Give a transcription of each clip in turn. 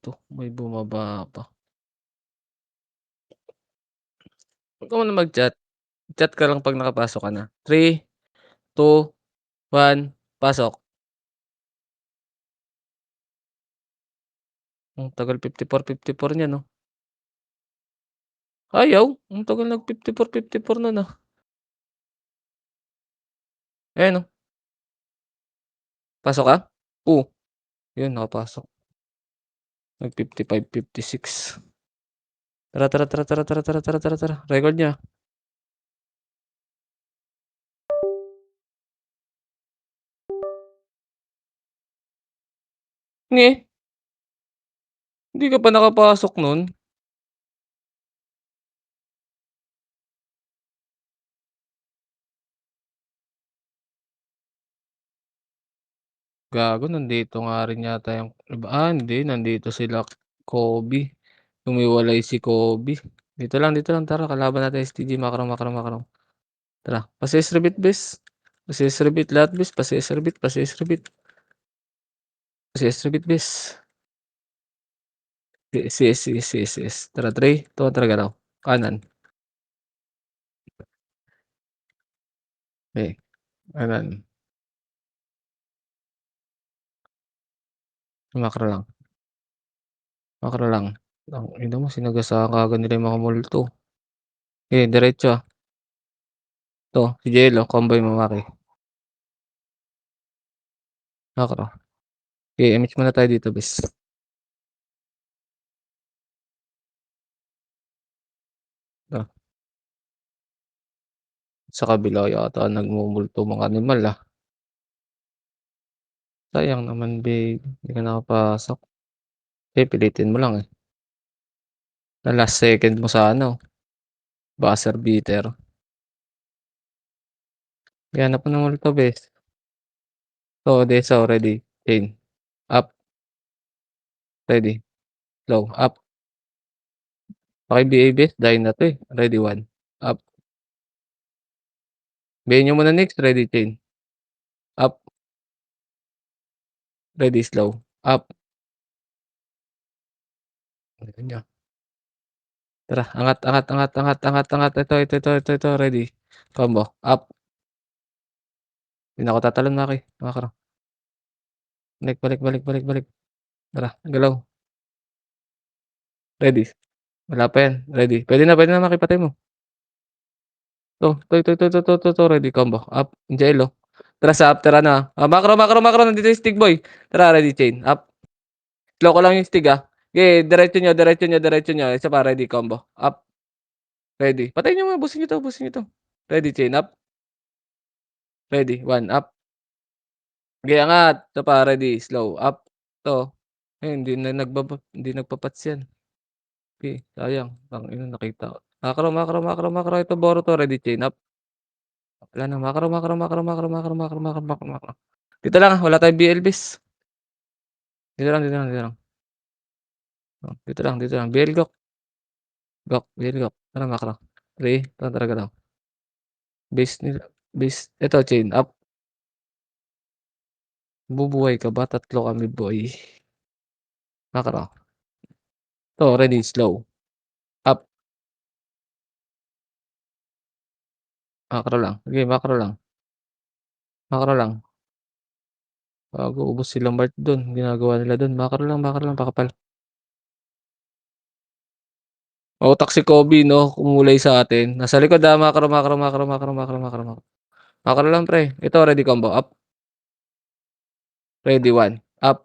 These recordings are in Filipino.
dito, may bumaba pa. Huwag ka muna mag-chat, chat ka lang 'pag nakapasok ka na. 3, 2, 1, pasok. Ang tagal 54 niyan, 'no? Ayaw, ang tagal nag 54 nun, Ayan, oh. Pasok ka? Oo, yun nakapasok. Nag 56. Tara, tara, tara, tara, tara, tara, tara, tara, tara, record niya. Nge, hindi ka pa nakapasok nun? Gago, nandito nga rin yata yung iba, hindi nandito sila Kobe, humiwalay si Kobe. Dito lang, tara kalaban natin STG, makrong, makrong, makrong. Tara, pa-CS repeat bes, pa-CS repeat lahat bes, pa-CS repeat, pa-CS repeat, pa-CS repeat bes. CS, CS, CS, CS. Tara 3, 2, 1, tara galaw. Kanan, okey, kanan, makro lang, makro lang. Tangina mo sinagasaan kaagad nila yung mga multo. Eh, diretso, 'to si Jello comboy mo Maki, makro. Okey, MH muna tayo dito bes. Ah, sa kabila yata nagmumulto mga animal, Sayang naman babe, hindi ka nakapasok. Eh, pilitin mo lang, na last second mo sa ano, buzzer beater. Kaya hanap mo ng multo bes. Oo, Desa ready, chain, up, ready, slow, up. Paki-BA bes dahil na 'to, ready 1, up. BA niyo muna next, ready chain, up, ready slow, up. Galing niya. Tara, angat, angat, angat, angat, angat, angat, ito, ready, combo, up. Hindi na ako tatalon Maki, makro. Balik, balik, balik, balik, balik. Tara, galaw, ready. Wala pa yan, ready. Puwede na Maki, patay mo. 'To, ready combo, up, Jello. Tara sa up, tara na. Macro, macro, macro, nandito yung stick boy. Tara ready chain, up. Slow ko lang yung stick, Sige diretso niyo, diretso niyo, diretso niyo. Isa pa ready combo, up, ready. Patayin niyo nga, busin niyo 'to. Ready chain, up, ready, 1, up. Sige angat, isa pa ready, slow, up. 'To, hindi nagpa-pats yan. Okey, sayang, tangina nakita ko. Macro, macro, macro, macro, ito Boruto, ready chain, up. Wala na, macro, macro, macro, macro, macro, macro, macro, macro, macro. Dito lang, wala tayong BLBs. Dito lang, dito lang, dito lang. Dito lang, BL Gok, Gok, BL Gok. Tara macro. 3, tara talaga lang. Base nila, base eto chain up. Bubuhay ka ba? Tatlo kami boy. Macro. 'To ready, slow, up, macro lang. Sige macro lang, macro lang. Gago ubos si Mart dun, ginagawa nila dun. Macro lang pakapal. Mautak si Kobe 'no, kumulay sa atin. Nasa likod, macro, macro, macro, macro, macro, macro, macro. Macro lang pre. Ito ready combo, up, ready 1, up.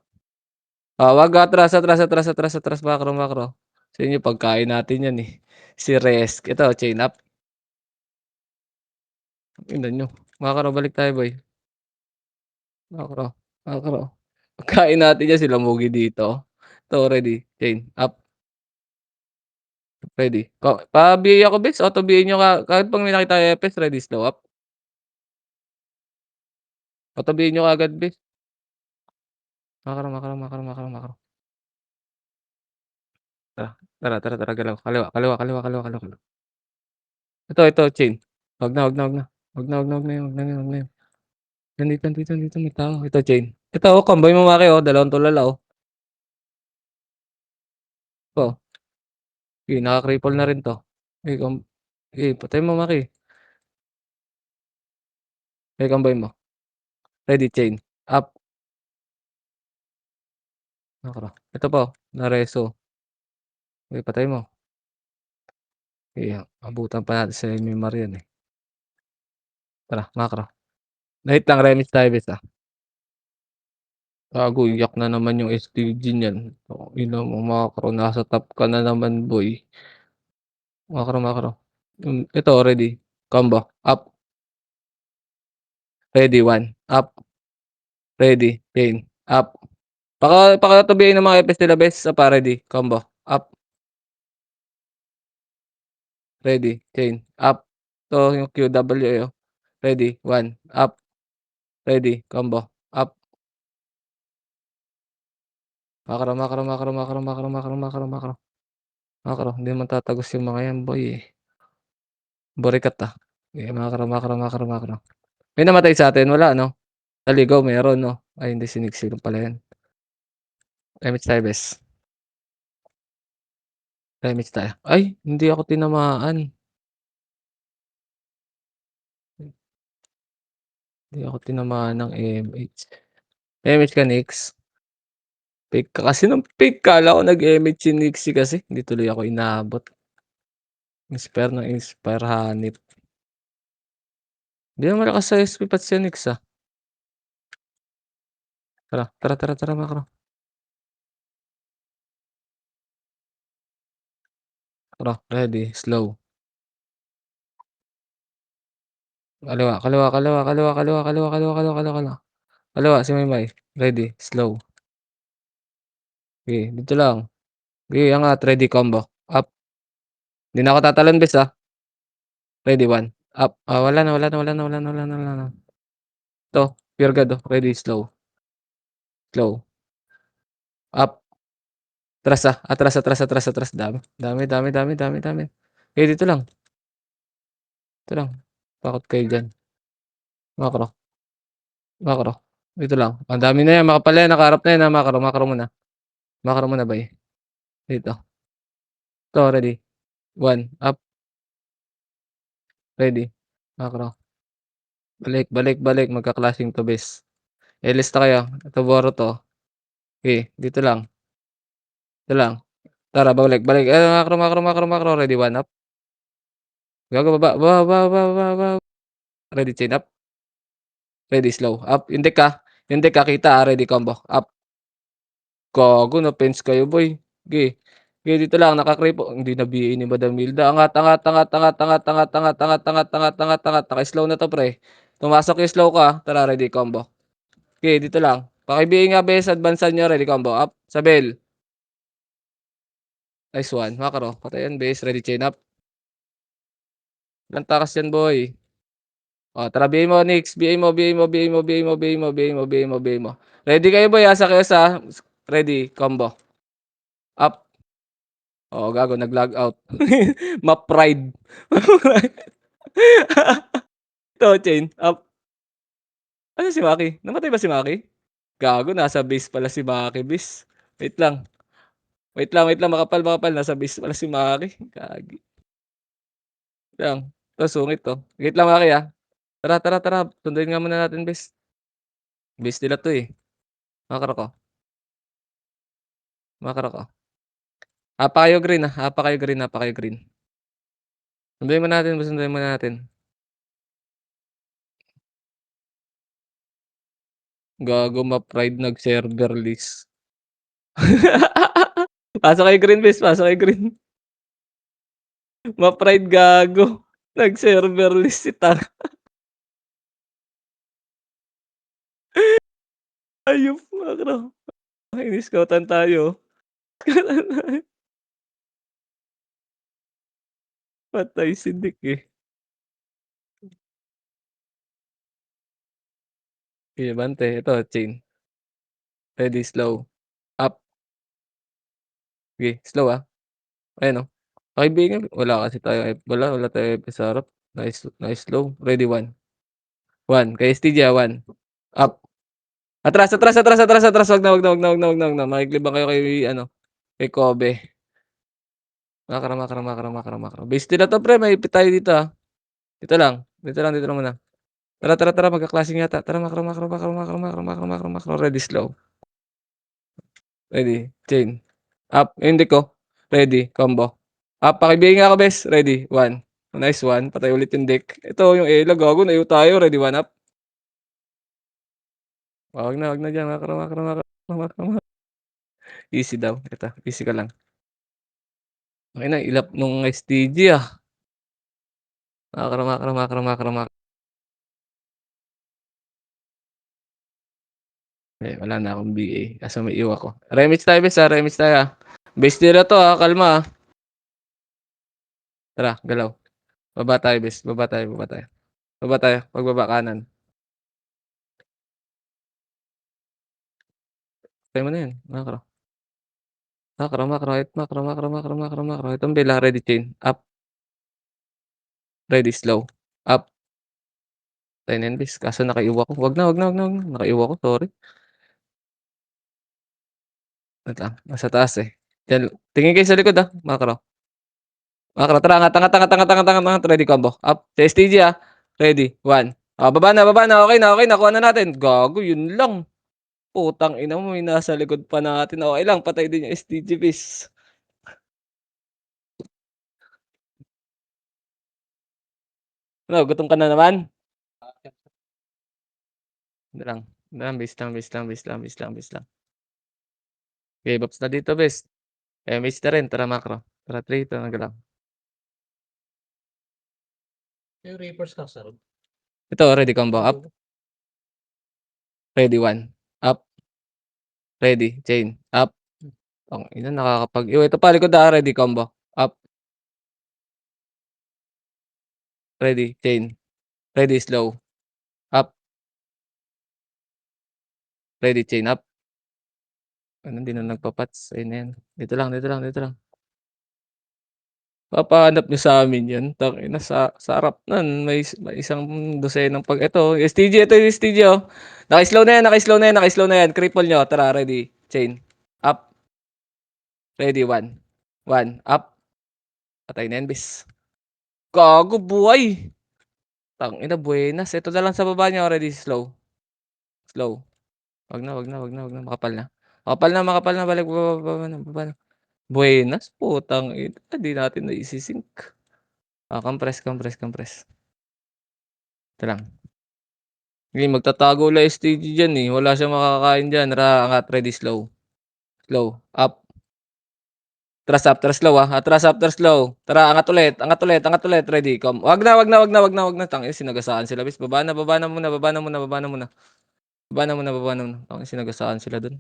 Wag atras, atras, atras, atras, atras, macro, macro. Sa inyo pagkain natin yan, Si Resk. Ito chain up. Tingnan niyo. Macro balik tayo boy. Macro, macro. Pagkain natin yan sila Mugi dito. Ito ready, chain up, ready. Pa-BA ako bes, auto BA niyo kahit 'pag may nakita kayong FS ready, slow up. Auto BA niyo kaagad bes. Macro, macro, macro, macro, macro. Tara, tara, tara, tara galaw. Kaliwa, kaliwa, kaliwa, kaliwa, kaliwa, kaliwa. Ito chain. Wag na, wag na, wag na. Wag na, wag na, wag na yun, wag na yun, wag na yun. Nandito, nandito, nandito may tao. Ito chain. Ito comboy mo Maki, dalawang tulala, Okey, naka-cripple na rin 'to. Okey patayin mo Maki, okey combine mo. Ready, chain, up, macro. Ito pa, oh, na-reso. Okey patayin mo. Okey, abutan pa natin si Mimar yan, eh. Tara, macro. Wait lang, remix tayo bes, Gago iyak na naman yung STG niyan. Tangina mo macro, nasa top ka na naman boy. Macro, macro. Ito ready, combo, up, ready, one, up, ready, chain, up. Pakatabihin ng mga epes nila bes, isa pa ready, combo, up, ready, chain, up. Ito yung QW, oh. Ready, one, up, ready, combo, up. Macro, macro, macro, macro, macro, macro, macro, macro, macro. Hindi naman tatagos yung mga yan boy, eh. Borikat, Okey, macro, macro, macro, macro. May namatay sa'tin, wala 'no? Naligaw meron 'no? Ay hindi, siniksik pala yan. Remix tayo bes, remix tayo. Ay hindi ako tinamaan, hindi ako tinamaan ng MH. MH ka Nix? Fake ka kasi ng fake, akala ko nag-MH si Nixie kasi, hindi tuloy ako inabot. Inspire ng inspire hanip. Hindi naman malakas sa SP pats si Nix, Tara, tara, tara, tara macro. Tara, ready, slow. Kaliwa, kaliwa, kaliwa, kaliwa, kaliwa, kaliwa, kaliwa, kaliwa, kaliwa, kaliwa. Kaliwa si Maymay, ready, slow. Okey, dito lang. Okey, angat, ready, combo, up. Hindi na ako tatalon bes, ready, one, up. Wala na, wala na, wala na, wala na, wala na, wala na. Ito, pure God, ready, slow, slow, up. Atras, atras, atras, atras, atras, dami, dami, dami, dami, dami, dami. Okey, dito lang, takot kayo diyan. Macro, macro, dito lang. Ang dami na yan, makapal yan, nakaharap na yan, macro, macro muna. Macro muna bay, dito. Ito, ready, one, up, ready, macro. Balik, balik, balik, magka-clashing to bes. Ilista kayo, ito Boruto. Okey, dito lang. Tara balik, balik, macro, macro, macro, macro, ready, one, up. Gago baba, baba, baba, baba, baba. Ready, chain up, ready, slow, up. Yung deck kita, ready, combo, up. Gago na-fence kayo boy. Sige, sige dito lang naka-creep, hindi na BA ni Madam Milda. Angat, angat, angat, angat, angat, angat, angat, angat, angat, angat, angat, angat. Naka-slow na 'to pre. Pumasok yung slow ko, Tara ready, combo. Okey dito lang. Paki-BA nga bes, advancean niyo, ready, combo, up. Sabel, nice one. Macro, patay yan bes, ready, chain up. Ilang takas yan boy. Tara BA mo Nix, BA mo, BA mo, BA mo, BA mo, BA mo, BA mo, BA mo, BA mo. Ready kayo boy, asa kayo sa ready, combo, up. Gago nag-log out. Map pride. Ito chain up. Asan si Maki? Namatay ba si Maki? Gago nasa base pala si Maki bes. Wait lang, wait lang, wait lang, makapal, makapal, nasa base pala si Maki. Gagi lang. 'To sungit 'to. Wait lang Maki, Tara, tara, tara, sunduin nga muna natin bes. Base nila 'to, Makro ko, makro ko. Apa kayo green, apa kayo green, apa kayo green. Sunduin muna natin, sunduin muna natin. Gago ma-pride nag-server list. Pasok kayo green bes, pasok kayo green. Ma-pride gago. Nag-server list si Tang. Hayop Makro. Ini-scoutan tayo. Patay si Dick, Sige bante, ito chain. Ready, slow, up. Sige, slow, Ayan, Kaibigan wala kasi tayo wala tayong FP sa harap. Nice, nice slow. Ready, one, one. Kay STG, one, up. Atras, atras, atras, atras, atras. Wag na, wag na, wag na, wag na, wag na, wag na. Makikitlibang kayo kay kay Kobe. Macro, macro, macro, macro, macro. Base 10 na 'to pre, mahigpit tayo dito, dito lang muna. Tara, tara, tara magkaklase yata. Tara macro, macro, macro, macro, macro, macro, macro, macro, ready slow. Ready, chain. Up, hindi ko. Ready, combo. Up, pakibigay nga ako bes. Ready, 1. Nice one. Patay ulit yung deck. Ito yung Ela, gago na tayo. Ready, 1 up. Wag na diyan. Macro, macro, macro, macro, macro. Easy daw. Ito, easy ka lang. Okey na, ilap nung STG Macro, macro, macro, macro, macro. Wala na akong BA. Kaso may iwa ko. Remix tayo bes remix tayo Base tira to kalma Tara, galaw. Baba tayo bes, baba tayo, baba tayo. Baba tayo, pagbaba kanan. Tayo mo na yan, macro. Macro, macro, macro, macro, macro, macro, macro. Itong bela, ready chain. Up, ready slow. Up. Tayo na yan bes, kaso nakaiwa ko. Wag na, wag na, wag na, wag na. Nakaiwa ko, sorry. Wait lang, nasa taas Yan, tingin kayo sa likod macro. Macro, tara, angat, angat, angat, angat, angat, angat, angat. Ready combo. Up, sa STG Ready, 1. Baba na, baba na. Okay na, okay na. Kuha na natin. Gago, yun lang. Putang ina mo, may nasa likod pa natin. Okay lang, patay din yung STG base. Ano, gutom ka na naman? Hindi lang, base lang, base lang, base lang, base lang, base lang. Okay, Bops na dito, bes. MH na rin, tara macro. Tara, 3, ito, nagalaw. Yung Reapers Castle. Ito, ready combo. Up, ready 1. Up, ready, chain. Up. Ang ina, nakakapag-iwa. Ito pa, likod ready combo. Up, ready, chain. Ready, slow. Up, ready, chain. Up. Ano, hindi na nagpa-pats. Ayun na yan. Dito lang, dito lang, dito lang. Papahanap niyo sa'min yan, tangina sa harap nun may isang dosenang ito yung STG Naka-slow na yan, naka-slow na yan, naka-slow na yan, cripple niyo, tara ready, chain, up, ready, 1, 1, up, patay na yan bis. Gago buhay, tangina buenas, ito na lang sa baba niyo, ready, slow, slow, wag na, wag na, wag na, wag na, makapal na. Makapal na, makapal na, balik, baba, baba na, baba na. Buenas, putang ina, di natin naisisync. Compress, compress, compress. Ito lang. Hindi, magtatago lang STG diyan wala siyang makakain diyan. Angat, ready, slow. Slow, up. Thrust up, thrust slow Atras up, thrust slow. Tara, angat ulit, angat ulit, angat ulit, ready, come. Wag na, wag na, wag na, wag na, wag na. Tangina, sinagasaan sila, bis. Baba na, baba na muna, baba na muna, baba na muna. Baba na muna, baba na muna. Tangina, sinagasaan sila dun.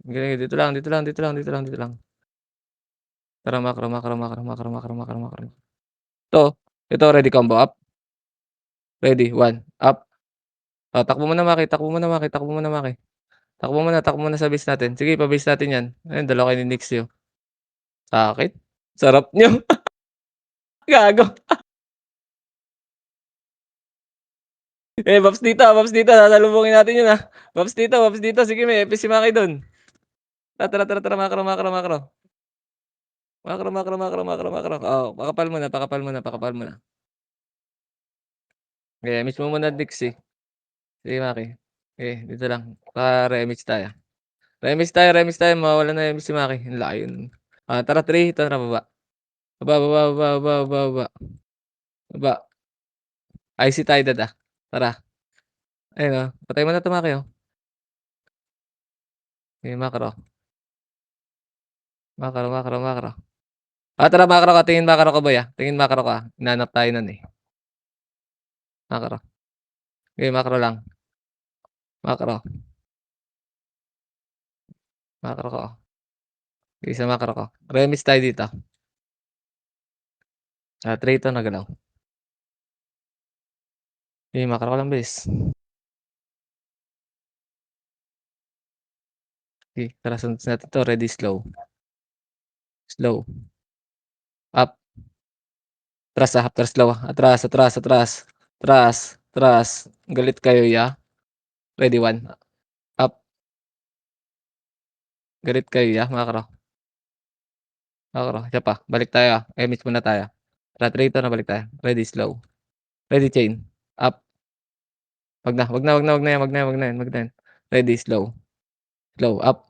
Dito lang, dito lang, dito lang, dito lang, dito lang. Tara, macro, macro, macro, macro, macro, macro, macro. Ito, ready, combo, up. Ready, 1, up. Takbo muna, Maki, takbo muna, Maki, takbo muna, Maki. Takbo muna sa base natin. Sige, pa-base natin 'yan. Ayun, dalawa kayo ni Nixie Sakit. Sarap niyo. Gago. Paps dito, sasalubungin natin 'yun Paps dito, sige may epi si Maki dun. Tara, tara, tara, macro, macro, macro. Macro, macro, macro, macro, macro. Pakapal muna, pakapal muna, pakapal muna. Miss mo muna Nixie. Sige Maki. Dito lang. Pa-remix tayo. Remix tayo, mawawalan na yung si Maki. Ang layo nun. Tara 3, tara baba. Baba, baba, baba, baba, baba, baba. Baba. IC tayo Tara. Ayun patay mo na 'to Maki Sige macro. Macro, macro, macro. Tara macro ka, tingin macro ka boy tingin macro ka, hinanap tayo nun Macro. Sige macro lang. Macro, macro ko sige sa macro ko. Remix tayo dito. Tray ito nagalaw. Sige macro ko lang bilis. Sige tara sunod natin 'to, ready, slow. Slow. Up. Atras slow atras, atras, atras. Atras, atras. Galit kayo Ready, 1. Up. Galit kayo macro. Macro, isa pa, balik tayo, MH muna tayo. Tara, 3, 2 na balik tayo. Ready, slow. Ready, chain. Up. Wag na yan. Ready, slow. Slow, up.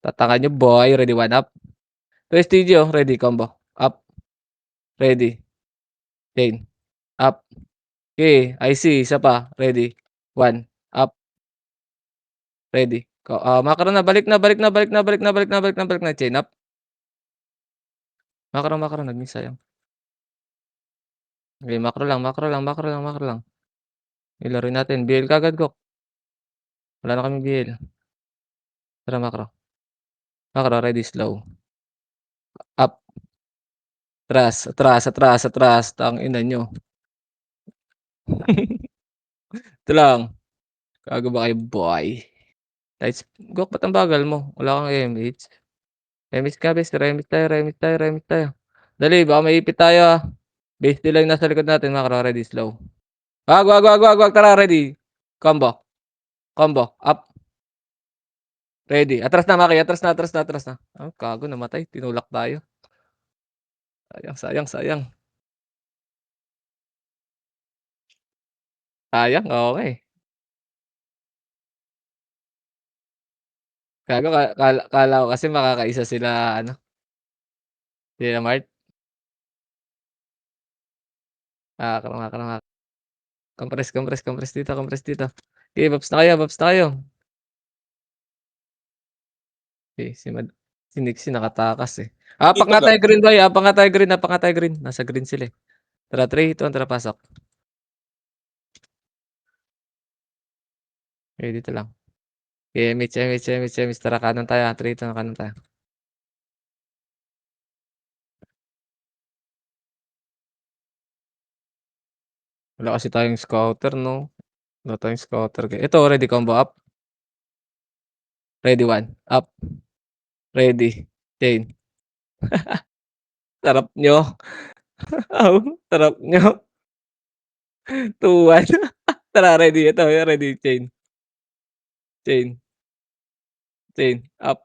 Tatangan niyo boy, ready, 1 up. Prestigio, ready, combo. Up. Ready, chain. Up. Okey, IC, isa pa, ready, 1 up. Ready, macro na, balik na, chain up. Macro, nag-miss sayang. Okey, macro lang. Ilaruin natin, BL kaagad Gok. Wala na kaming BL. Tara macro, ready, slow. Up. Atras, tangina niyo. Ito lang, gago ba kayo boy? Lights Gok, ba't ang bagal mo? Wala kang MH. MH ka bes, remix tayo. Dali, baka maipit tayo, base nila yung nasa likod natin, macro, ready, slow. Wag, tara, ready. Combo, up. Ready, atras na. Ah, gago, namatay, tinulak tayo. Sayang. Sayang, okey. Gago, akala ko kasi makakaisa sila ano, sila Mart. Macro. Compress dito. Okey, babs na kayo. Okey, si Nixie nakatakas, eh. Apak Dito nga ga tayo green boy, apak nga tayo green. Nasa green sila, eh. Tara, 3, 2, 1, tara pasok. Okey, dito lang. MH, tara kanan tayo, 3, 2, kanan tayo. Wala kasi tayong scouter 'no? Wala tayong scouter, ito ready, combo up. Ready, 1 up. Ready, chain. Sarap niyo. Sarap niyo. 2, 1 tara, ready, ito ready, chain, up.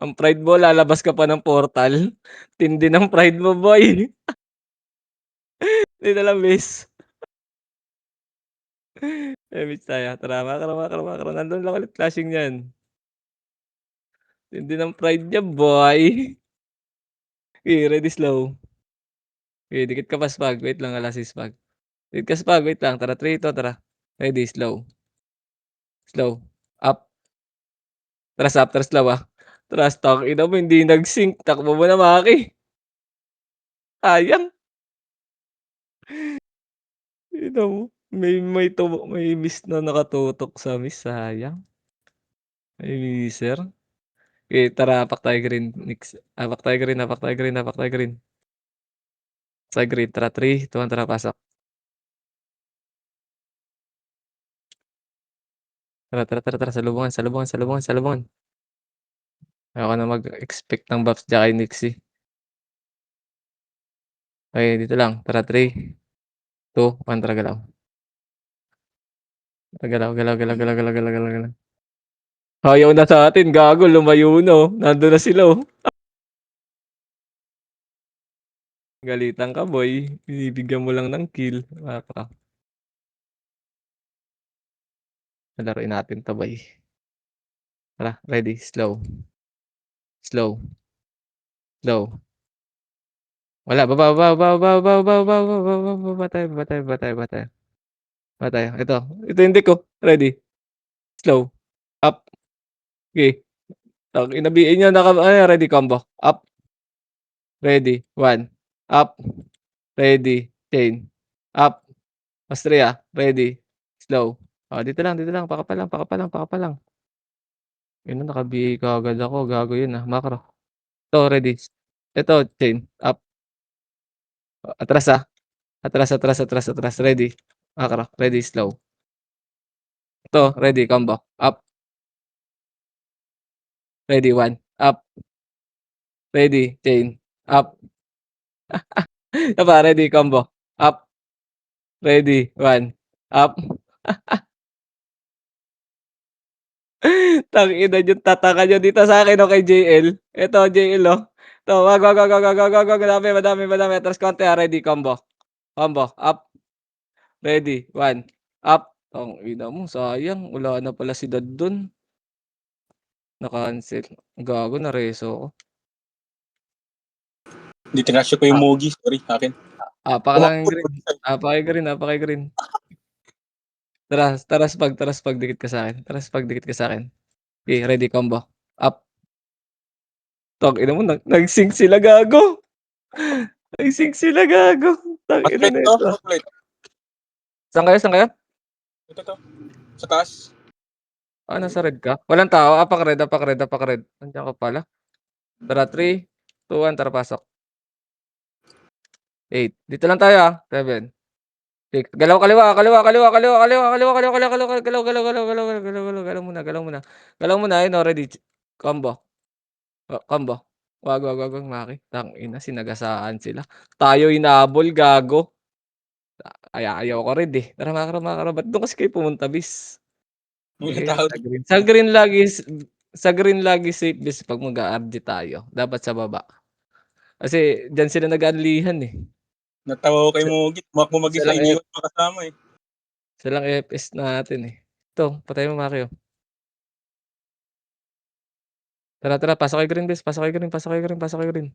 Ang pride mo, lalabas ka pa ng portal. Tindi ng pride mo boy. Dito lang bes. MH tayo, tara macro, nandun lang ulit flashing niyan. Tindi ng pride niya boy. Okey, ready, slow. Okey, dikit ka pa spag, wait lang, si spag. Dikit ka spag, wait lang, tara, 3, 2, tara. Ready, slow, up. Atras slow, atras, tangina mo hindi nag-sync, takbo mo na Maki. Sayang. Tignan mo, may miss na nakatutok sa miss, sayang. May misser. Okey, tara apak tayo green, apak tayo green. Sa green, tara, 3, 2, 1, tara pasok. Tara, salubungan. Ayoko na mag-expect ng buffs diyan kay Nixie. Okey, dito lang, tara, 3, 2, 1, tara galaw. Galaw. Ayaw na sa'tin, gago, lumayo na, nandun na sila, Galitan ka boy, binibigyan mo lang ng kill, lalaruin natin 'to boy. Tara, ready, slow. Wala, baba tayo. Ito hindi ko, ready, slow, up. Okey, tangina BA niya ready, combo, up. Ready, 1 up. Ready, chain, up. Mas 3, ready, slow. Dito lang, paka pa lang. Ina, naka-BA kaagad ako, gago yun, macro. Ito ready, ito chain, up. Atras, atras, ready, macro, ready, slow. Ito ready, combo, up. Ready, 1 up. Ready, chain, up. Isa pa, ready, combo, up. Ready, 1 up. Tangina yung tataka niyo dito sa'kin o kay JL. Eto JL, oh. 'To, wag, madami, madami, madami, atras konti, ready, combo. Combo, up, ready, 1, up. Tangina mo sayang wala na pala si Dad dun, na-cancel. Gago nareso ako. Hindi tinasya ko yung Ah, Mogi. Sorry, akin. apak lang yung Tumakbo. green. Apake green. Tara, dikit ka sa'kin, dikit ka sa'kin. Okey, ready, combo, up. Tangina mo nag-sync sila gago. Nag-sync sila gago. Tangina Outlet to, nito. outlet. Saan kayo, saan kayo? Ito to. Sa taas. Nasa red ka? Walang tao, apak red. Nandiyan ka pala. Tara 3, 2, 1, tara pasok. 8, dito lang tayo, 7, 6, galaw kaliwa, galaw muna. Galaw muna, ayun, oh, ready, combo, combo. Wag, Maki, tangina sinagasaan sila. Tayo hinabol gago. Ayaw ko red, eh. Tara Makro, ba't dun kasi kayo pumunta bis? Walang Sige, tao. sa green lagi safe bis 'pag mag-a-RG tayo, dapat sa baba. Kasi diyan sila nag-aanlihan, eh. Natawa ko kay Mogi. Tumakbo Isa mag-isa. lang Iniwan pa kasama eh. Isa lang FPS natin, eh. Ito, patayin mo Mario. Tara, pasok kayo green bis, pasok kayo green. Pasok kayo green.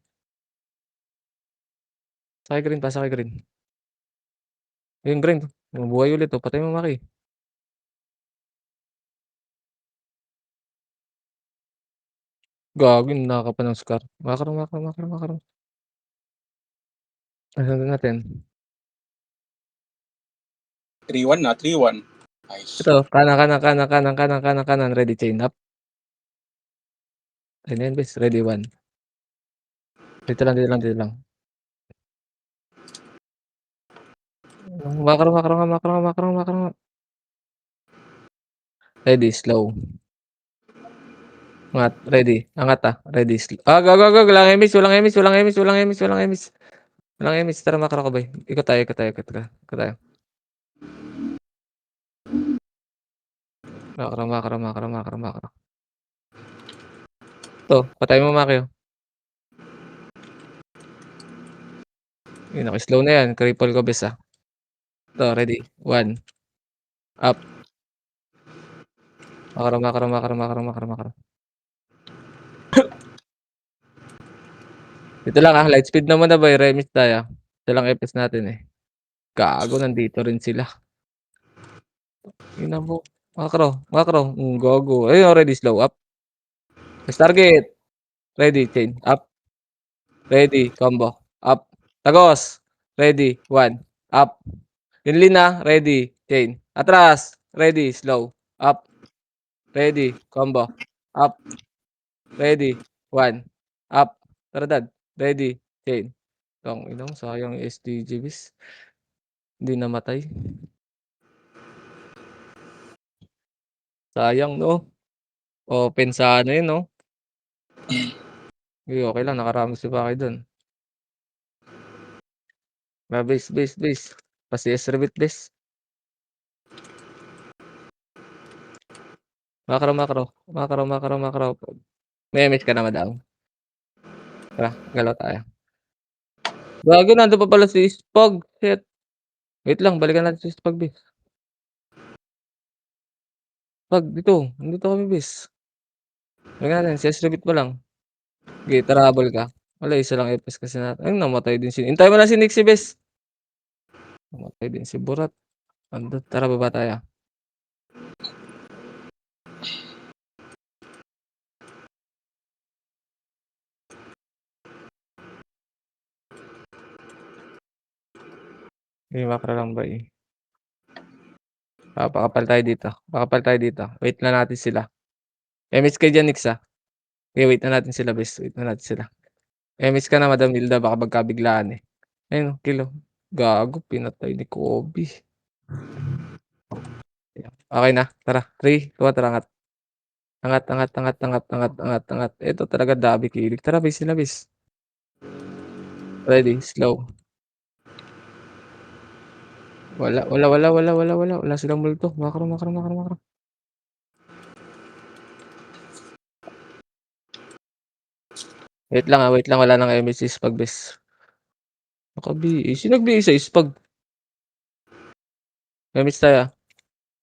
Yung green, mabuhay ulit, oh, patayin mo Maki. Gago nanakaw pa ng scar. Makro. Ano natin? 3-1 na, 3-1. Nice. Ito, kanan, ready chain up. Ayun na yan bis, ready 1. Dito lang. Makro. Ready, slow. Angat, ready. Angat, ready, slow. Go. Walang emis. Tara Makro ko boy. Ikot tayo. Makro. Ito, patay mo Maki, oh. Yun, naka-slow na yan. Cripple ko bes, ah. Ito, ready. 1. Up. Makro. Dito lang, light speed na muna boy. Remis tayo. Ito lang FPS natin, eh. Gago, nandito rin sila. Ina mo. Makro. Gago. Ayun, ready, slow. Up. Target. Ready, chain. Up. Ready, combo. Up. Tagos. Ready, 1. Up. Yung lina, ready, chain. Atras. Ready, slow. Up. Ready, combo. Up. Ready, 1. Up. Tara dad. Ready, chain. Tangina mo, sayang yung STG bis. Hindi namatay. Sayang 'no. Open sana yun 'no. Sige, okey lang nakarami si Paki dun. Base. Pa-CS repeat base. Makro. May MH ka na madam? Tara, galaw tayo. Gago nandun pa pala si Spog, shit. Wait lang, balikan natin si Spog base. Spog dito, nandito kami base. Balikan natin, CS repeat mo lang. Sige, tara habol ka. Wala, isa lang FPS kasi natin. Ay, namatay din hintayin mo lang si Nixie base. Namatay din si Burat. Andun, tara baba tayo. Sige, makro lang ba, eh. Pakapal tayo dito. Wait lang natin sila. MH kayo diyan, Nix, ah. Okay, wait na natin sila, bes. MH ka na, Madam Hilda, baka magkabiglaan, eh. Ayun, oh, kill, oh. Gago, pinatay ni Kobe. Okay na, tara. 3, 2, tara, angat. Angat. Ito talaga dabi kilig. Tara, base sila, base. Ready, slow. Wala silang multo. Makro. Wait lang, wala ng MH sa Spag, bes. Naka-BA. Sino nag-BA sa Spag? MH tayo.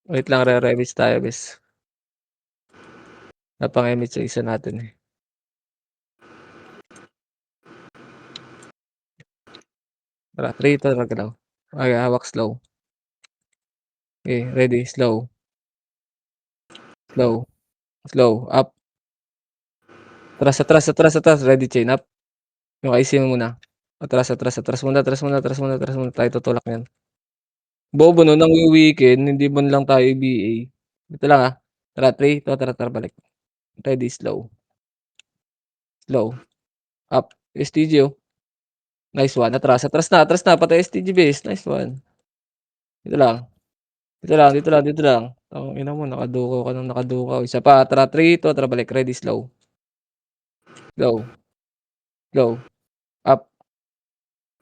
Wait lang, re-remix tayo, bes. Napang-MH yung isa natin eh. Tara, 3 to nagalaw. Okay, hawak slow. Okay, ready, slow. Slow. Slow, up. Atras, ready, chain up. Yung IC mo muna. Atras muna. Tayo tutulak yan. Bobo nun, ang weekend, hindi man lang tayo BA. Dito lang ah. Tara, 3, tara, balik. Ready, slow. Slow. Up. STG oh. Nice one. Atras na. Patay STG base. Nice one. Dito lang. Dito lang. Tangina mo, nakadukaw. Isa pa, tara, 3, tara, balik. Ready, slow. Slow. Up.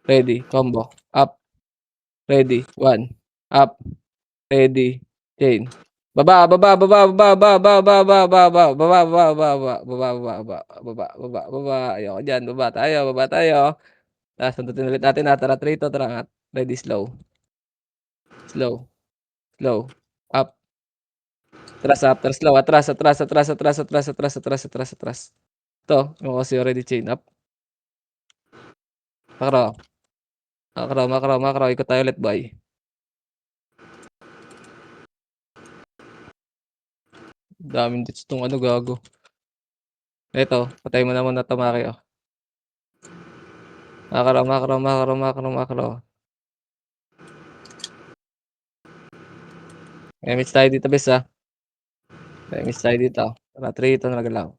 Ready, combo. Up. Ready, 1. Up. Ready, chain. Baba. Ayoko dyan. Baba tayo. Tapos sundutin ulit natin ha. Tara, 3 tara, angat. Ready, slow. Up. Atras, slow. Atras. Ito, yung kasi already chain up. Makro. Ikot tayo ulit, boy. Daming dits tong ano, gago. Eto, patay mo na muna to, Maki, oh. Makro. Damage tayo dito, bes, ha. Damage tayo dito. Tara, 3 ito nagalaw.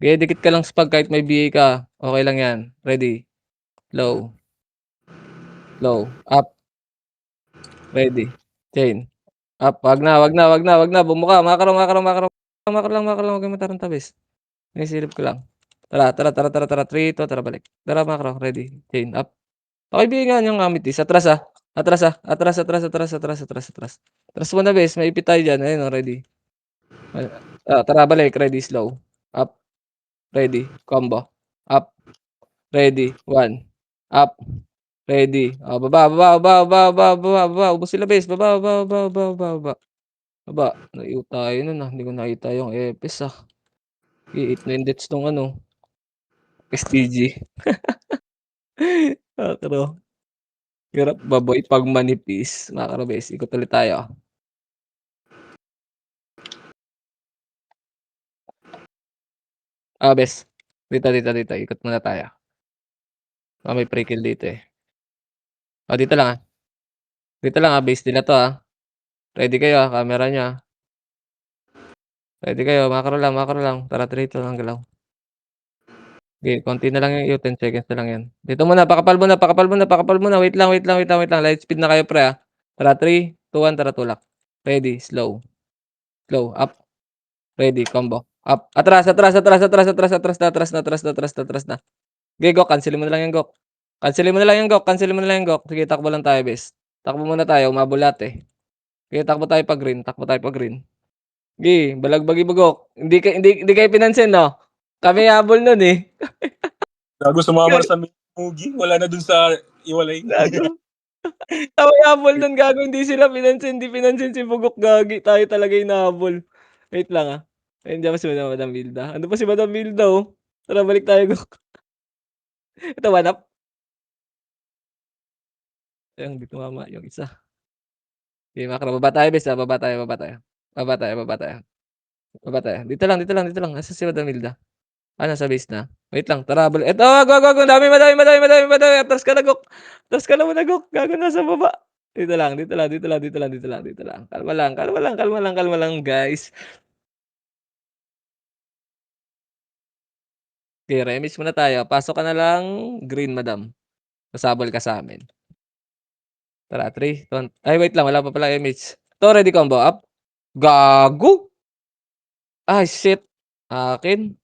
Okay, dikit ka lang spag kahit may BA ka. Okay lang yan. Ready. Low. Up. Ready. Chain. Up. Wag na. Bumuka. Makro. Wag kang mataranta, bes. Naisilip ko lang. Tara. 3 ito. Tara, balik. Tara, makro. Ready. Chain. Up. Okay, BA nga niyang amitis. Atras, ha. Atras mo na, bes. May ipit tayo dyan. Ayun, oh, ready. Tara, balik. Ready. Slow. Up. Ready. Combo. Up. Ready. 1. Up. Ready. Baba. Ubos sila, bes. Baba. Naiu tayo nun ah. Hindi ko nakita yung epes ah. 8 na yung deaths nung ano. STG. Makro. Hirap baboy pag manipis. Makro, bes. Ikot ulit tayo. Bes. Dito. Ikot muna tayo. May pre-kill dito eh. Dito lang ah. Base nila to ah. Ready kayo ah. Camera nyo ah. Ready kayo. Makro lang. Tara, 3 to ang galaw. Okay, konti na lang yung 10 seconds na lang yan. Dito muna, pakapal muna. Wait lang. Light speed na kayo, pre ah. Tara, 3, 2, 1, tara, tulak. Ready, slow. Up. Ready, combo. Up. Atras na. Okay, Gok, cancelin mo na lang yung Gok. Sige, takbo lang tayo, bes. Takbo muna tayo, umabol lahat eh. Okay, takbo tayo pa green. Okay, balagbagi mo, Gok. Hindi kayo pinansin, no? Kami habol nun eh. Gago, sumama na sa Mugi. Wala na dun sa iwalay. Gago. Kami habol nun, gago. Hindi sila pinansin. Hindi pinansin si Bugok, gagi. Tayo talaga yung nahabol. Wait lang ah. Ayun, diyan pa si Madam Milda. Ano pa si Madam Milda oh. Tara, balik tayo, Gok. Ito, one up. Ayun, hindi tumama yung isa. Okay, makro. Baba tayo, bes. Baba tayo. Dito lang. Asa si Madam Milda? Nasa base na. Wait lang, tara. Eto, wag. Dami. Atras ka na, Gok. Atras ka na muna, Gok. Gago, nasa baba. Dito lang. Kalma lang, guys. Okay, remis muna tayo. Pasok ka na lang, green, madam. Pasabol ka sa amin. Tara, 3, 2, ay, wait lang. Wala pa pala image. To, ready combo up. Gago. Ay, shit. Akin.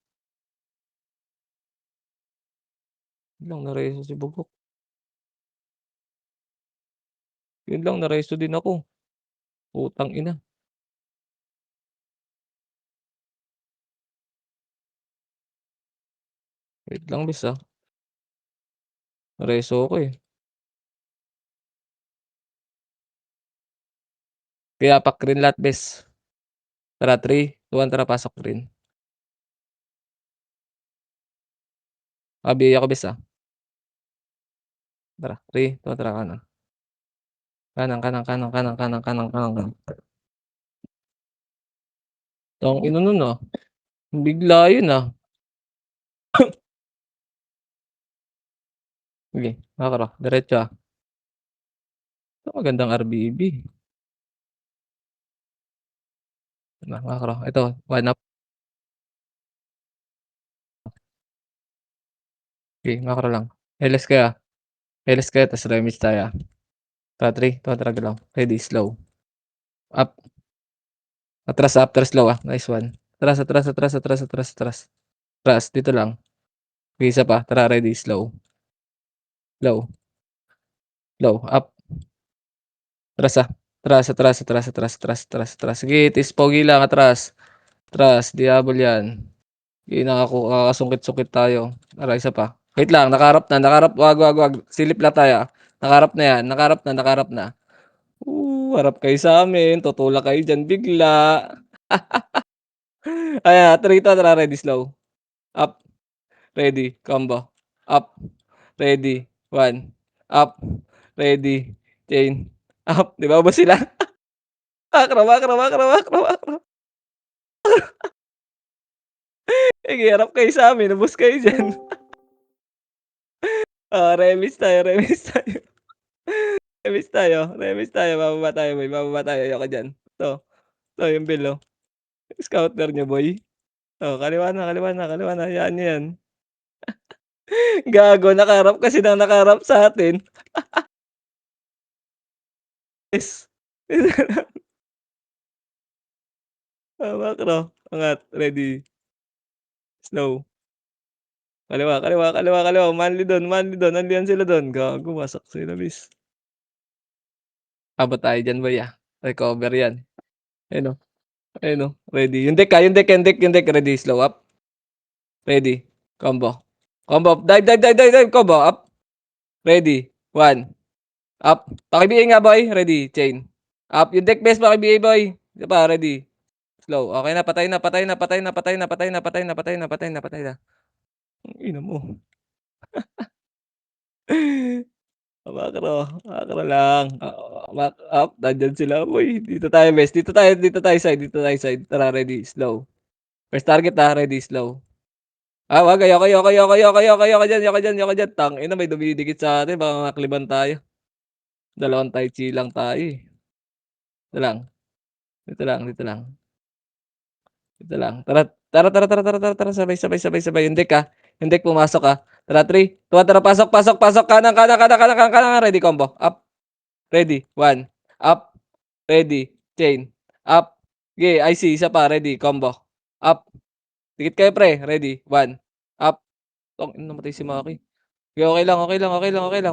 Yun lang, nareso si Bugok. Yun lang, nareso din ako. Putang ina. Wait lang bis, reso ko, eh. Kaya pack green lahat bis. Tara 3, 2, 1 tara pasok green. BA ako bis, Tara 3, 2, 1 tara kanan. Kanan, kanan, kanan, kanan, kanan, kanan, kanan, kanan. Tangina nun, bigla yun, Sige, makro diretso, Magandang RBB. Makro ito 1 up. Okey, makro lang. LS kayo, LS kayo ta's remix tayo, Tara 3, 2, 1 tara galaw. Ready, slow. Up. Atras, slow, nice one. Atras, atras, atras, atras, atras, atras. Atras, dito lang. Okey, isa pa. Tara ready, slow. Low, low, up. Atras, atras, atras, atras, atras, atras, atras, atras. Sige, tiis pogi lang, atras. Atras, di habol yan. Sige, kakasungkit-sungkit tayo. Tara, isa pa. Wait lang, nakaharap na, nakaharap. Wag. Silip lang tayo, Nakaharap na yan, nakaharap na. Harap kayo sa'min, tutulak kayo diyan bigla. Ayan, 3, 2, tara ready, slow. Up, ready, combo. Up, ready, 1. Up, ready, chain. Up, 'di ba ubos sila? Makro, makro, makro, makro, makro. Sige, harap kayo sa'min, ubos kayo diyan. Remis tayo, remis tayo. Remis tayo, bababa tayo boy, bababa tayo, ayoko diyan. Ito yung bill, scouter niyo boy. Kaliwa na, kaliwa na, kaliwa na, hayaan niyo yan. Gago, nakaharap kasi ng nakaharap sa'tin. Yes. Makro, angat, ready, slow. Kaliwa, kaliwa, kaliwa, kaliwa, manly dun, nandiyan sila dun. Gago, wasak sila bis. Abot tayo diyan boy, recover yan. Ayun, ready. Yung deck, yung deck, ready, slow up. Ready, combo. Combo, dive, combo, up. Ready, 1, up. Paki-BA nga boy, ready, chain. Up, yung deck best paki-BA boy. Isa pa, ready. Slow, okey na, patay na. Ina mo. Makro lang. Back up, nandiyan sila boy. Dito tayo best, dito tayo side. Tara ready, slow. First target, ready, slow. Wag, ayoko diyan. Tangina may dumidikit sa'tin baka makliban tayo. Dalawang tai chi lang tayo, Dito lang, dito lang. Tara, sabay. Yung deck pumasok, Tara 3, 2, 1 tara pasok. Kanan, ready combo. Up, ready, 1, up, ready, chain, up. Sige, IC, isa pa, ready, combo. Up, dikit kayo pre, ready, 1, up. Tangina namatay si Maki. Sige, okey lang.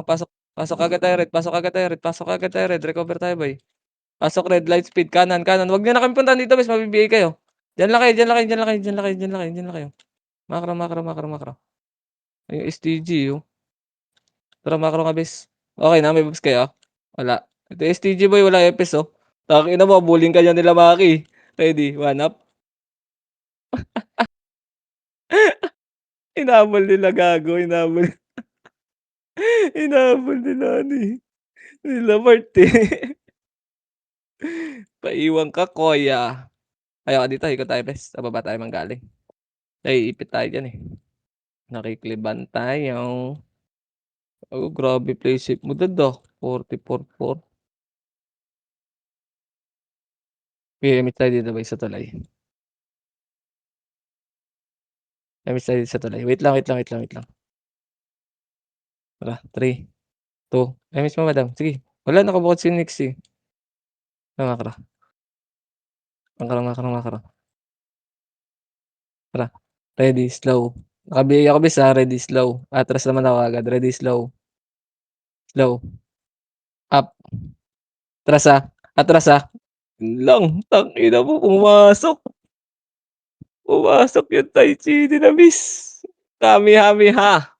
Pasok agad tayo red, recover tayo boy. Pasok red, light speed, kanan. Wag niyo na kami puntahan dito bes, mabi-BA kayo. Diyan lang kayo. Makro. Yung STG, Tara makro nga bes. Okey na, may bobs kayo? Wala. Ito STG boy, wala epes, Tangina mo habulin ka niyan nila Maki. Ready, 1 up. Hinabol nila gago, hinabol nila ano, nila Mart, Paiwan ka kuya. Ayaw ka dito, ikot tayo bes, sa baba tayo manggaling. Naiipit tayo diyan, Nakikliban tayo. Grabe play safe mo dad, 44-4. PMit tayo dito boy sa tulay. PMit tayo dito sa tulay. Wait lang. Tara, 3, 2, PMit mo madam, sige. Wala nakabukod si Nix, Makro. Tara, ready, slow. Naka-BA ako bis, ready, slow. Atras naman ako agad, ready, slow. Slow. Up. Atras, Yun lang, tangina mo pumasok yung Tai Chi, di na-miss. Kamehameha.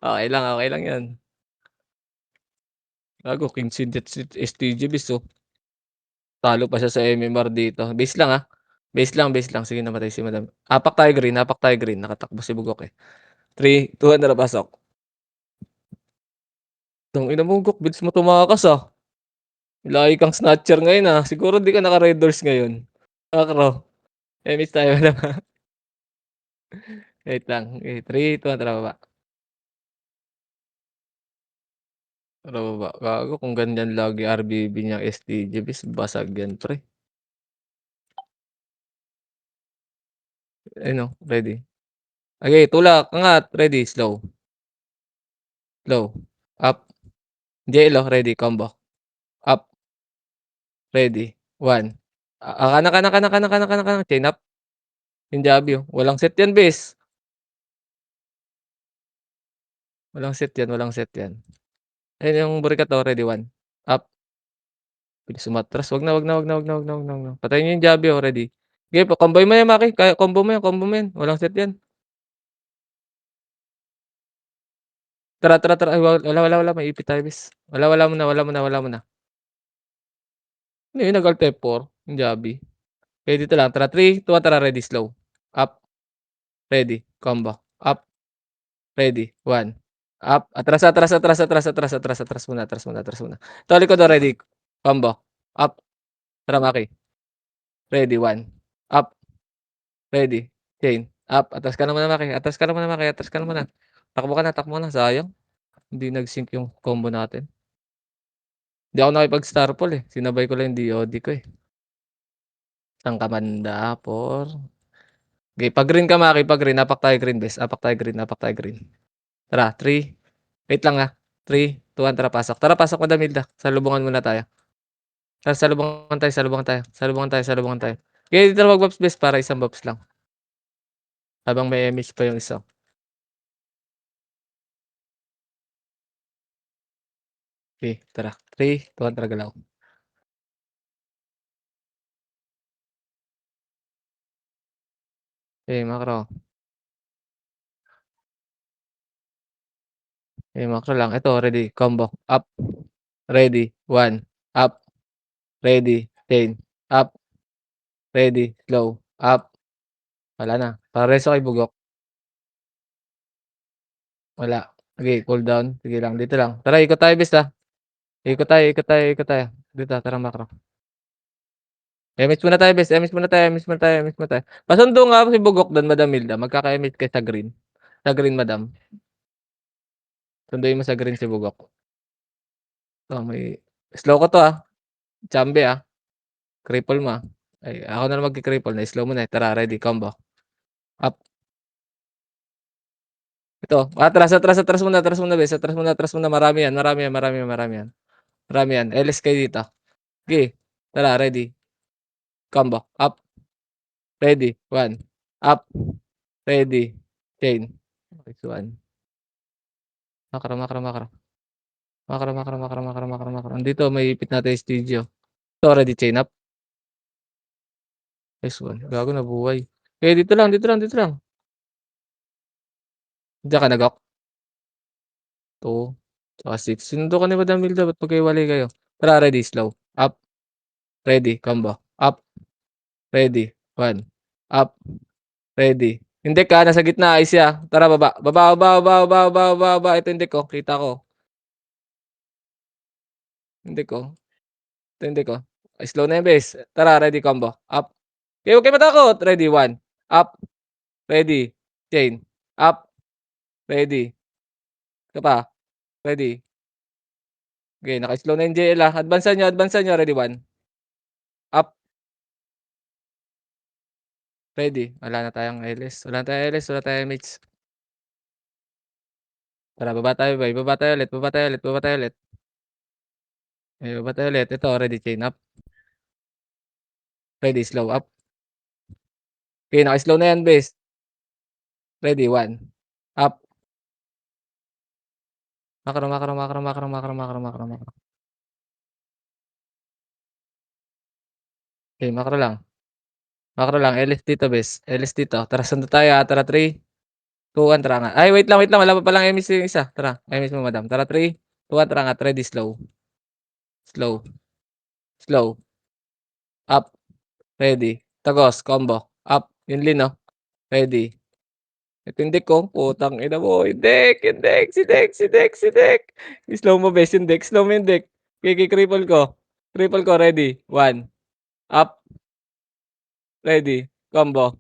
Okey lang 'yan. Gago king Sindet si STG bis, oh. Talo pa siya sa MMR dito. Base lang. Sige namatay si madam. Apak tayo green. Nakatakbo si Bugok, eh. 3, 2, 1 tara pasok. Tangina mo Gok, bilis mo tumakas, ah. Lagi kang snatcher ngayon, ah. Siguro di ka naka-red doors ngayon. Makro, miss tayo madam, ah. Wait lang, okey 3, 2, 1 tara baba. Tara baba. Gago kung ganyan lagi RBB niyang STG bis basag yan pre. Ayun, oh, ready. Okey tulak, angat, ready, slow. Slow, up, JL, oh, ready, combo. Up, ready, 1. Kanan, chain up. Yung walang set yan bes. Walang set yan. Ayun yung burikat, oh, ready, 1. Up, bilis umatras, wag na. Patayin niyo yung Javi, oh, ready. Sige comboy mo yan Maki, kaya combo mo yan, walang set yan. Tara, ay wala may ipit tayo bes. Wala muna. Ano yun nag-alt F4, yung Javi. Okey dito lang, tara 3, 2, 1 tara ready, slow. Up, ready, combo. Up, ready, 1. Up, atras muna. Ito likod, oh, ready, combo. Up, tara Maki, ready, 1. Up, ready, chain. Up, atras ka na muna Maki, atras ka na muna. Takbo ka na, sayang. Hindi nag-sync yung combo natin. Di ako nakipag-star pull, eh, sinabay ko lang yung DOD ko, eh. Saan ka banda, okey 'pag green ka Maki, 'pag green apak tayo green bes, apak tayo green. Tara 3, wait lang, 3, 2, 1 tara pasok Madam Hilda, salubungan muna tayo. Tara salubungan tayo. Okey dito na mag-buffs bes para isang buffs lang. Habang may MH pa yung isa. Okey tara 3, 2, 1 tara galaw. Macro lang, ito ready, combo, up, ready, 1, up, ready, chain, up, ready, slow, up. Wala na, pareso kay Bugok. Wala, sige cooldown, sige lang dito lang. Tara ikot tayo bes, ikot tayo. Dito tara macro. MH muna tayo. Pasundo nga si Bugok dun Madam Hilda, magkaka-MH kayo sa green madam. Sunduin mo sa green si Bugok. May slow ko 'to, Chambe, cripple mo, Ay ako na lang magki-cripple, na-slow mo na, tara ready, combo. Up. Ito, atras muna bes, atras muna, marami yan, LS kayo dito. Sige, tara ready, combo, up, ready, 1, up, ready, chain. Nice one. Macro. Andito may ipit na tayo studio. Ito ready, chain up. Nice one. Gago nabuhay. Okey dito lang. Diyan ka nag-off? 2 tsaka 6. Sinundo ka ni Madam Hilda ba't magkahiwalay kayo? Tara ready, slow. Up, ready, combo. Up, ready, 1. Up, ready. Hindi ka, nasa gitna, ayos tara baba. Baba. Ito hindi ko, kita ko. Hindi ko. Ito hindi ko. Slow na yan bes. Tara ready, combo. Up. Okey, wag kayo matakot. Ready, 1. Up, ready, chain. Up, ready. Ito pa, ready. Okey, naka-slow na yung JL, advancean niyo. Ready, 1. Up, ready. Wala na tayong MH. Tara baba tayo bay, baba tayo ulit. Baba tayo ulit. Ito ready, chain up. Ready, slow up. Okey, naka-slow na yan bes. Ready, 1. Up. Macro. Okey, macro lang. LS dito bes, LS dito. Tara sundo tayo, tara 3, 2, 1, tara nga. Ay, wait lang, wala pa palang emis yung isa. Tara, emis mo madam. Tara, 3, 2, 1, tara nga. Ready, slow. Slow. Slow. Up. Ready. Tagos, combo. Up. Yung lean, no? Ready. Ito yung deck ko. Putang ina mo. Yung deck, yung deck. Si deck, si deck, si deck. Slow mo, best yung deck. Slow mo yung deck. Cripple ko. Cripple ko, ready. 1. Up. Ready. Combo.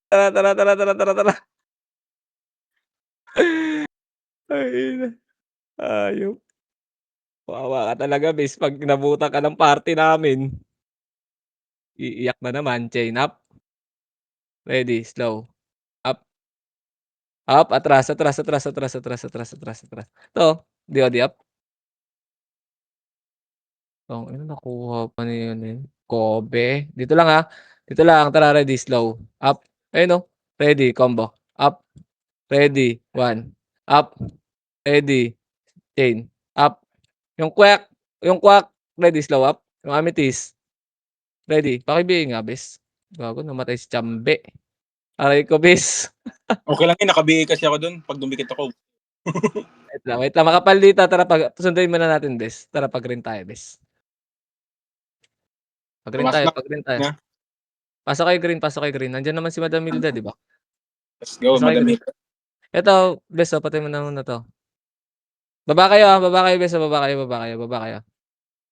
Tara, tara, tara, tara, tara, tara. Ay, ayop. Kawawa ka talaga, bes. Pag nabutan ka ng party namin, iiyak na naman. Chain up. Ready. Slow. Up. Up. Atras, atras, atras, atras, atras, atras, atras, atras. Ito. Di up. Tangina, nakuha pa niya yun, eh. Kobe. Dito lang, ha. Dito lang. Tara, ready. Slow. Up. Ayun, oh. Ready. Combo. Up. Ready. 1. Up. Ready. Chain. Up. Yung quack. Yung quack. Ready. Slow up. Yung amethyst. Ready. Paki-BA nga, bes. Gago, namatay si Chambe. Aray ko, bes. Okay lang yun, naka-BA kasi ako dun pag dumikit ako. Wait lang, wait lang. Makapal dito. Tara, sunduin muna natin, bes. Tara, pag-green tayo, bes. Pag-green Pumasok tayo, na. pag-green tayo. Na. Pasok kayo green, pasok kayo green. Nandiyan naman si Madam Milda, di ba? Let's go, Pasok kayo madami. green. Ito, bes, oh, patay mo na muna to. Baba kayo, baba kayo, bes. Baba kayo, baba kayo, baba kayo.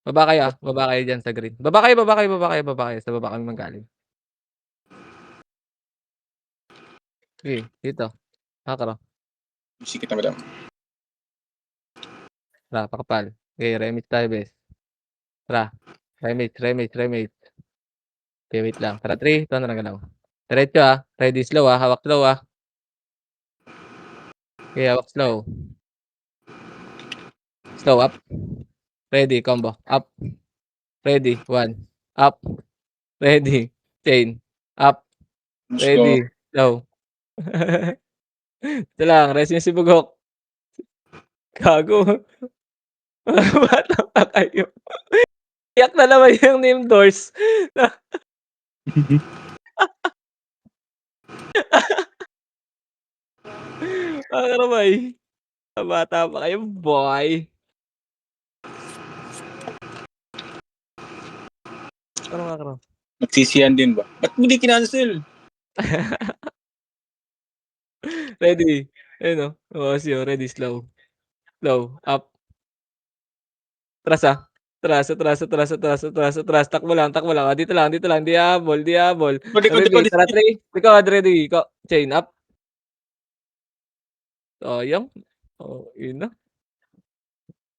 Baba kayo, baba kayo dyan sa green. Baba kayo, baba kayo, baba kayo, baba kayo. Sa baba kami manggaling. Okay, dito. Hakaro. Sikit na, madam. Tara, pakapal. Okay, remit tayo, bes. Tara. Remit. Okay, wait lang. Tara, 3. Ito na lang galaw. Diretso, ready, slow, hawak slow, Okay, hawak slow. Slow up. Ready, combo. Up. Ready, 1. Up. Ready. Chain. Up. Let's go. Ready. Slow. Ito lang, rest yung si Bugok. Gago. Mga bata pa kayo. Iyak na naman yung name doors. Mga karamay. Mga bata pa kayo, boy. Ano mga karam? Nagsisiyan din ba? Ba't hindi kinancel? Ready. Ayun, oh. Oo, siyo. Ready, slow. Slow. Up. Atras, atras. Takbo lang. Dito lang. Diabol. Ready. Likod. Tara, 3. Likod, ready. Chain up. Sayang. Oh, ina.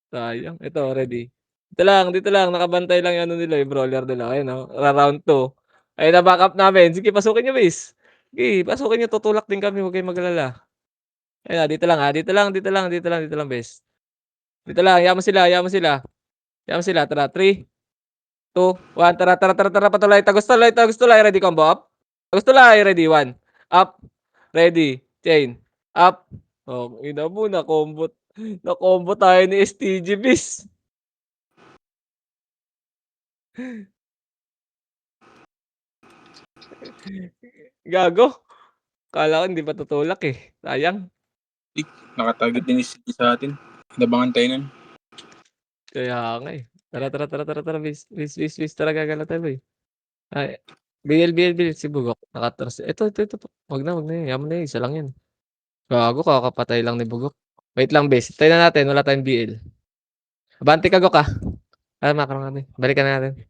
Sayang. Ito, ready. Dito lang. Nakabantay lang yung ano nila, yung brawler nila. Ayun, oh. Round 2. Ayun na, backup namin. Sige, pasukin nyo, base. Sige, pasukin nyo. Tutulak din kami. Huwag kayong maglala. Ayun na, dito lang, base. Dito lang. Hayaan mo sila. Tara, 3, 2, 1. Tara. Patulay. Tagos tulay. Ready, combo up. Tagos tulay. Ready, 1. Up. Ready. Chain. Up. Oh, ina mo. Na-combo tayo ni STG, bis. Gago. Akala ko hindi pa tutulak, eh. Sayang. Nakatarget din sa atin. Nabangan tayo nun. Kaya nga, eh. Tara. Bis. Tara, gagala tayo, boy. Ay, BL. Si Bugok. Nakatras. Ito. Wag na. Yaman na, isa lang yan. Gago, kakapatay lang ni Bugok. Wait lang, base. Tayo na natin. Wala tayong BL. Abante ka, Gok, ah. Makarang kami. Balikan na natin.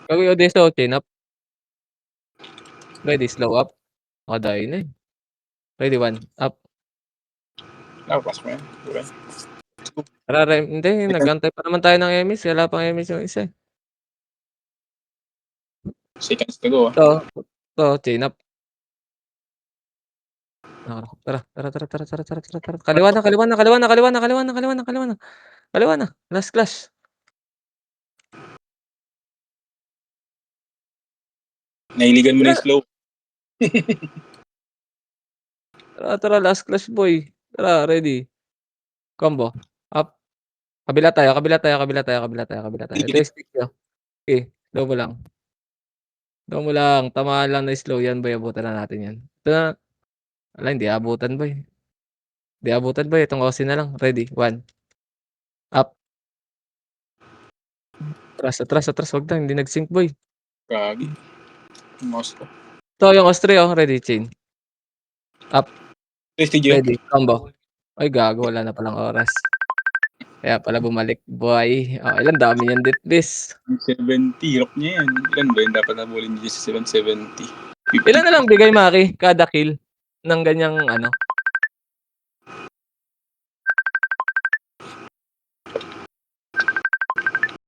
Gagawin yung Odeso. Chain up. Ready, slow up. Nakadayo na, eh. Ready, 1. Up. Pasok mo yan. Okay. Tara, hindi. Nagantay pa naman tayo ng emis. Wala pang emis yung isa, eh. Seconds to go. Ito, chain up. Tara. Kaliwa na. Last clash. Nahiligan mo na yung slow. Tara, last clash, boy. Tara, ready. Combo. Up. Kabila tayo, kabila tayo, kabila tayo, kabila tayo, kabila tayo. Ito yung stick nyo. Okay, slow mo lang. Slow mo lang, tamaan lang na slow yan boy, abutan na natin yan. Ito na. Wala, hindi abutan boy. Hindi abutan boy, itong Aussie na lang. Ready, 1. Up. Atras, wag na, hindi nag-sync boy. Gagi. Mouse ko. Ito yung Austria, ready, chain. Up, STJ. ready, combo. Ay gago, wala na palang oras. Kaya pala bumalik boy. Oh, ilan dami yan dit bis. 70. Hirap niya yan. Ilan ba yun? Dapat nabulin niya sa 770. Ilan na lang bigay Maki kada kill ng ganyang ano?